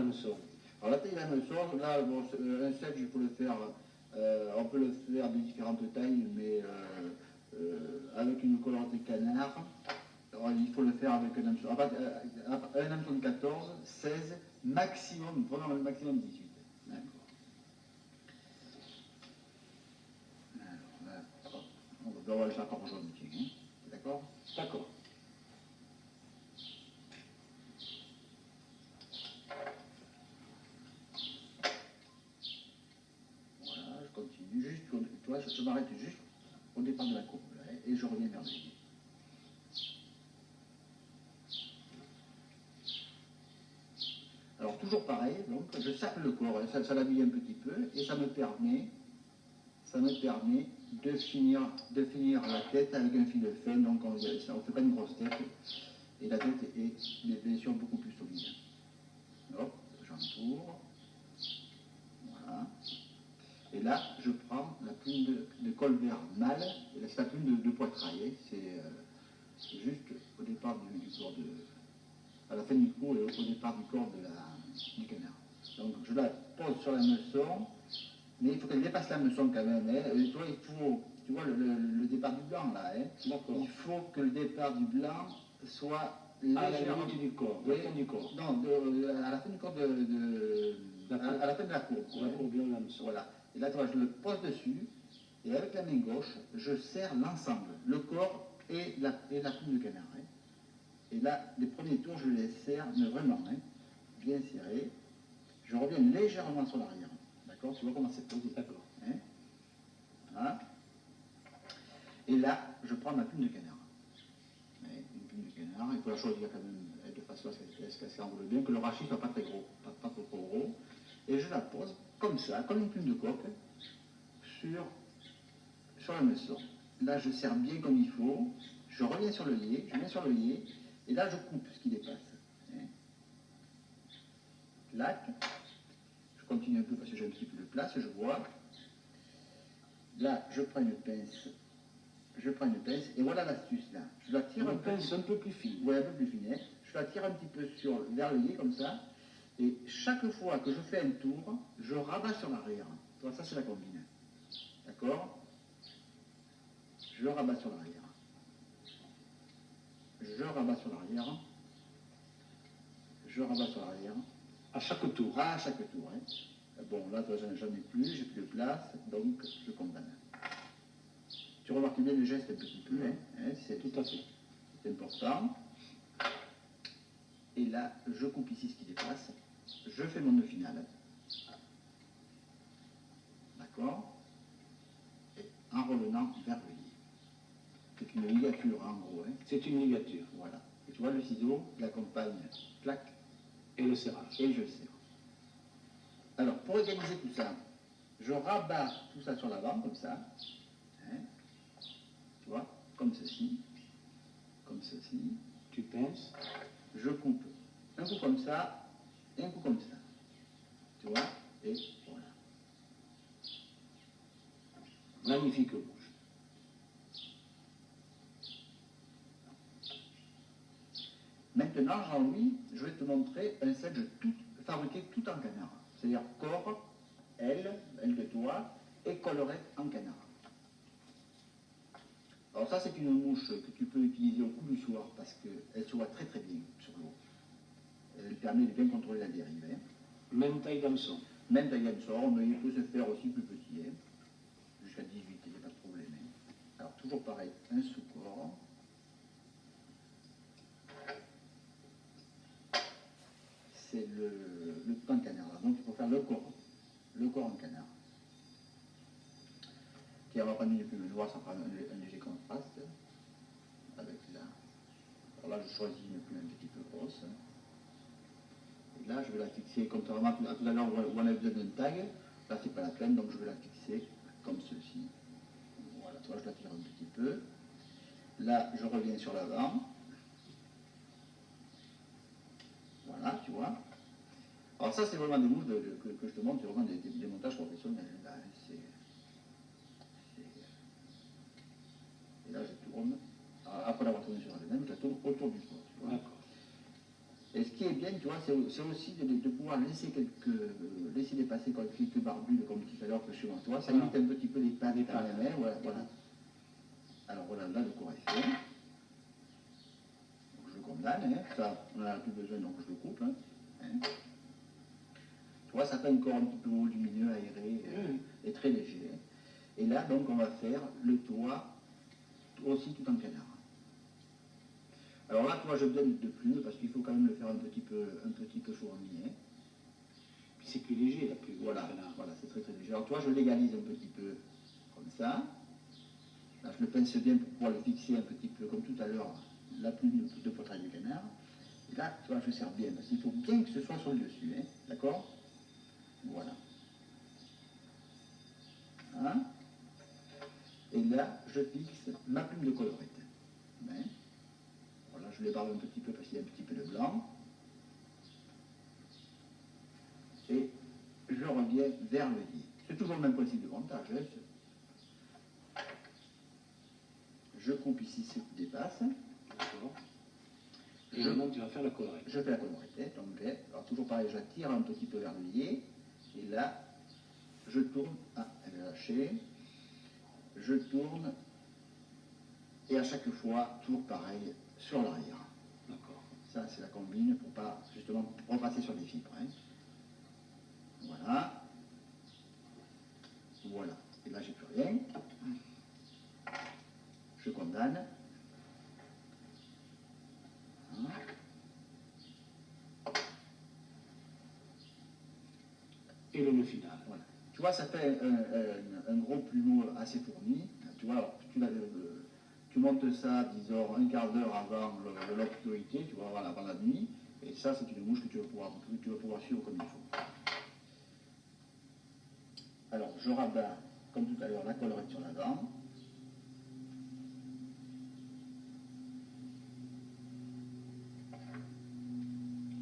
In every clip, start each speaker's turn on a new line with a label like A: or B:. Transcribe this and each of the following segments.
A: hameçon.
B: Alors la taille d'hameçon, là, bon, un sedge, il faut le faire, on peut le faire de différentes tailles, mais avec une couleur de canard, alors, il faut le faire avec un hameçon, un hameçon de 14, 16, maximum, vraiment le maximum 18. D'accord. Alors là, on va le faire par jaune, tiens, hein. D'accord?
A: D'accord.
B: Voilà, je continue, juste, tu vois, je m'arrête juste au départ de la courbe, là, et je reviens vers le milieu. Alors toujours pareil, donc je cercle le corps, hein, ça l'habille un petit peu, et ça me permet de finir la tête avec un fil fin, donc on ne fait pas une grosse tête, et la tête est bien sûr beaucoup plus solide. Hop, j'entoure, voilà. Et là, je prends la plume de colvert mâle, et là c'est la plume de poitrail, hein, c'est juste au départ du corps à la fin du cou et au départ du corps du canard. Donc je la pose sur la meçon, mais il faut qu'elle dépasse la meçon quand même. Hein. Tu vois le départ du blanc là. Hein. Il faut que le départ du blanc soit légèrement...
A: À la du corps,
B: oui,
A: à la fin du corps.
B: Non, à la fin du corps à la fin de la courbe.
A: La courbe bien la meçon.
B: Voilà. Et là, tu vois, je le pose dessus, et avec la main gauche, je serre l'ensemble, le corps et la plume de canard. Hein. Et là, les premiers tours, je les serre, mais vraiment, hein, bien serrés. Je reviens légèrement sur l'arrière. D'accord? Tu vois comment c'est posé?
A: D'accord.
B: Hein? Voilà. Et là, je prends ma plume de canard. Ouais, une plume de canard, il faut la choisir quand même de façon à ce qu'elle s'enroule bien, que le rachis ne soit pas très gros, pas trop gros. Et je la pose comme ça, comme une plume de coque, sur la meçon. Là, je serre bien comme il faut. Je reviens sur le lié, je viens sur le lié, et là, je coupe ce qui dépasse. Hein. Clac. Je continue un peu parce que j'ai un petit peu de place, je vois. Là, je prends une pince, et voilà l'astuce là. Je la tire
A: une pince un peu plus fine.
B: Oui, un peu plus fine. Hein. Je la tire un petit peu vers le lié comme ça, et chaque fois que je fais un tour, je rabats sur l'arrière. Ça, c'est la combine. D'accord? Je rabats sur l'arrière. Je rabats sur l'arrière. Je rabats sur l'arrière.
A: À chaque tour.
B: À chaque tour. Hein. Bon, là, j'en ai plus, j'ai plus de place, donc je condamne. Tu remarques bien le geste un petit peu, hein, c'est
A: tout à fait.
B: C'est important. Et là, je coupe ici ce qui dépasse. Je fais mon nœud final. D'accord? Et en revenant vers le lit. C'est une ligature, en gros. Hein.
A: C'est une ligature.
B: Voilà. Et tu vois, le ciseau, il accompagne, clac.
A: Et le serrage.
B: Et je serre. Alors, pour égaliser tout ça, je rabats tout ça sur l'avant, comme ça. Hein. Tu vois, comme ceci. Comme ceci.
A: Tu pinces.
B: Je coupe un coup comme ça et un coup comme ça. Tu vois? Et voilà.
A: Magnifique bouche.
B: Maintenant, Jean-Louis, je vais te montrer un sedge fabriqué tout en canard. C'est-à-dire corps, aile de toit et collerette en canard. Alors ça, c'est une mouche que tu peux utiliser au coup du soir parce qu'elle se voit très très bien sur l'eau. Elle permet de bien contrôler la dérive. Hein.
A: Même taille d'hameçon.
B: Même taille d'hameçon, mais il peut se faire aussi plus petit. Hein. Jusqu'à 18, il n'y a pas de problème. Hein. Alors toujours pareil, un sous-corps. C'est le pain canard. Donc il faut faire le corps en canard. Qui va prendre une plume noire, ça prend un léger contraste. Avec là. Alors là, je choisis une plume un petit peu grosse. Et là, je vais la fixer, comme tout à l'heure où on a besoin d'un tag. Là, c'est pas la peine, donc je vais la fixer comme ceci. Voilà, tu vois, je la tire un petit peu. Là, je reviens sur l'avant. Voilà, tu vois. Alors ça, c'est vraiment des mouches que je te montre, c'est vraiment des montages professionnels. Là, et là, je tourne. Après l'avoir tourné sur elle-même, je la tourne autour du corps.
A: D'accord.
B: Et ce qui est bien, tu vois, c'est aussi de pouvoir laisser dépasser quelques barbules comme tout à l'heure que chez moi. Tu vois, ça évite un petit peu les pattes quand même, hein, voilà. Alors voilà, là le corps est fait. Donc, je le condamne, hein. Ça, on n'en a plus besoin, donc je le coupe. Hein. Tu vois, ça fait un corps un petit peu volumineux, aéré et très léger. Et là, donc, on va faire le toit aussi tout en canard. Alors là, toi, je donne de plumes parce qu'il faut quand même le faire un petit peu fourni. Hein.
A: Puis c'est plus léger la plume.
B: Voilà, c'est très très léger. Alors toi, je légalise un petit peu comme ça. Là, je le pince bien pour pouvoir le fixer un petit peu comme tout à l'heure, la plume de poitrail du canard. Et là, tu vois, je serre bien parce qu'il faut bien que ce soit sur le dessus. Hein. D'accord? Voilà. Hein? Et là, je fixe ma plume de colorette. Hein? Voilà, je l'ébarbe un petit peu parce qu'il y a un petit peu de blanc. Et je reviens vers le lit. C'est toujours le même principe de montage. Hein. Je coupe ici ce qui dépasse.
A: D'accord. Et maintenant, tu vas faire la collerette.
B: Je fais la collerette. Donc, alors toujours pareil, j'attire un petit peu vers le lié. Et là, je tourne. Ah, elle est lâchée. Je tourne. Et à chaque fois, toujours pareil, sur l'arrière.
A: D'accord.
B: Ça, c'est la combine pour pas, justement, repasser sur les fibres. Hein. Voilà. Voilà. Et là, j'ai plus rien. Je condamne. Hein.
A: Et le nœud final.
B: Voilà. Tu vois, ça fait un gros plumeau assez fourni. Tu vois, alors, tu montes ça, disons, un quart d'heure avant l'obscurité, tu vois, avant la nuit. Et ça, c'est une mouche que tu vas pouvoir suivre comme il faut. Alors, je rabats, comme tout à l'heure, la collerette sur l'avant.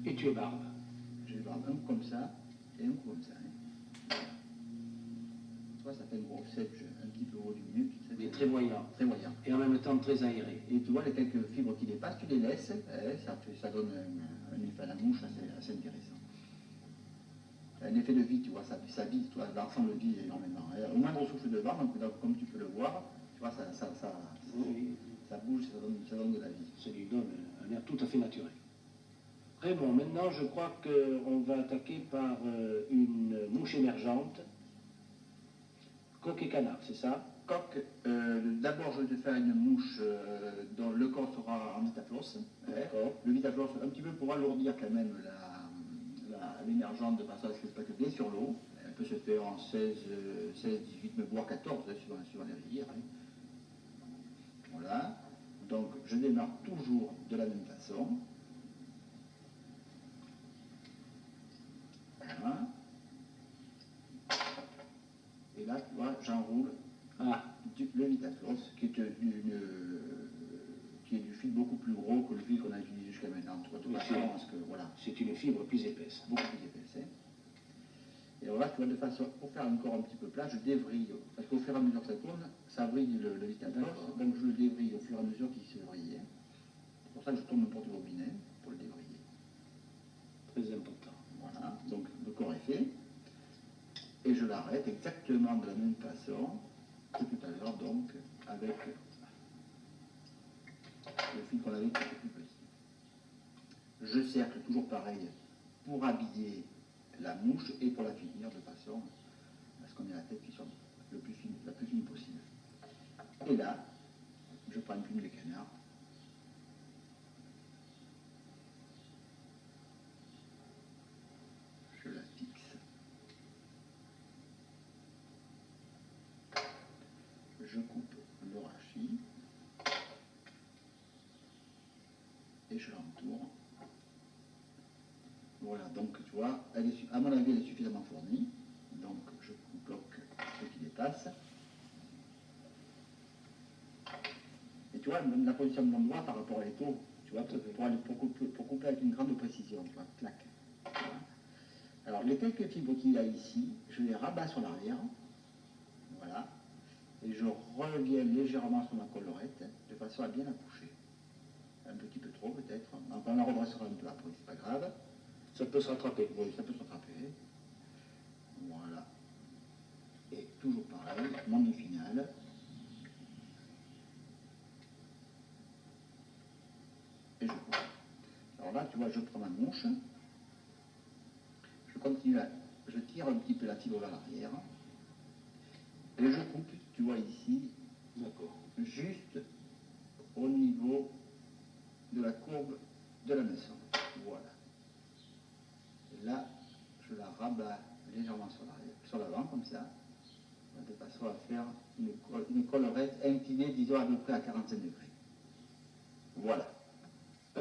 A: Et tu ébardes.
B: Je barbe un coup comme ça et un coup comme ça. Hein. Tu vois, ça fait un gros sedge un petit peu volumineux.
A: Mais très moyen.
B: Très moyen.
A: Et en même temps très aéré.
B: Et tu vois, les quelques fibres qui dépassent, tu les laisses. Ça donne un effet à la mouche assez intéressant. Un effet de vie, tu vois, ça vit, tu vois, l'ensemble vit énormément. Et au moindre souffle de vent, donc, comme tu peux le voir, tu vois,
A: Oui.
B: ça bouge, ça donne de la vie.
A: Ça lui donne un air tout à fait naturel. Très bon. Maintenant, je crois qu'on va attaquer par une mouche émergente. Coq et canard, c'est ça?
B: Coq, d'abord je vais te faire une mouche dont le corps sera en vitaflos.
A: D'accord.
B: Le vitaflos, un petit peu pour alourdir quand même l'émergente de façon à ce qu'elle soit bien sur l'eau. Elle peut se faire en 16, 18, mais voire 14, suivant les rivières. Hein. Voilà. Donc je démarre toujours de la même façon. Voilà. Et là, tu vois, j'enroule le vitaflos, qui est du fil beaucoup plus gros que le fil qu'on a utilisé jusqu'à maintenant. Tu vois, voilà.
A: C'est une fibre plus épaisse.
B: Beaucoup plus épaisse. Hein. Et alors là, tu vois, de façon, pour faire encore un petit peu plat, je dévrille. Parce qu'au fur et à mesure que ça tourne, ça vrille le vitaflos. Donc je le dévrille au fur et à mesure qu'il se vrille. Hein. C'est pour ça que je tourne mon porte-bobinet pour le dévriller.
A: Très important.
B: Voilà, donc le corps est fait. Et je l'arrête exactement de la même façon que tout à l'heure, donc avec le fil qu'on avait qui était plus petit. Je cercle toujours pareil pour habiller la mouche et pour la finir de façon à ce qu'on ait la tête qui soit la plus fine possible. Et là, je prends une plume de canard. Je la fixe. Je coupe le rachis. Et je l'entoure. Voilà, donc tu vois, à mon avis, elle est suffisamment fournie. Donc je bloque ce qui dépasse. Et tu vois, même la position de mon doigt par rapport à l'étau, tu vois, pour couper avec une grande précision, tu vois, clac. Voilà. Alors les quelques fibres qu'il y a ici, je les rabats sur l'arrière. Voilà. Et je reviens légèrement sur ma collerette de façon à bien la coucher. Un petit peu trop. trop peut-être. Enfin, on la redressera un peu après, c'est pas grave.
A: Ça peut se rattraper.
B: Oui, ça peut se rattraper. Voilà. Et toujours pareil, mon nœud final. Et je coupe. Alors là, tu vois, je prends ma mouche. Je continue à... Je tire un petit peu la fibre vers l'arrière. Et je coupe, tu vois ici,
A: D'accord.
B: juste au niveau de la courbe de la naissance. Voilà. Et là, je la rabats légèrement sur l'avant, comme ça, de façon à faire une collerette inclinée, disons à peu près à 45 degrés. Voilà.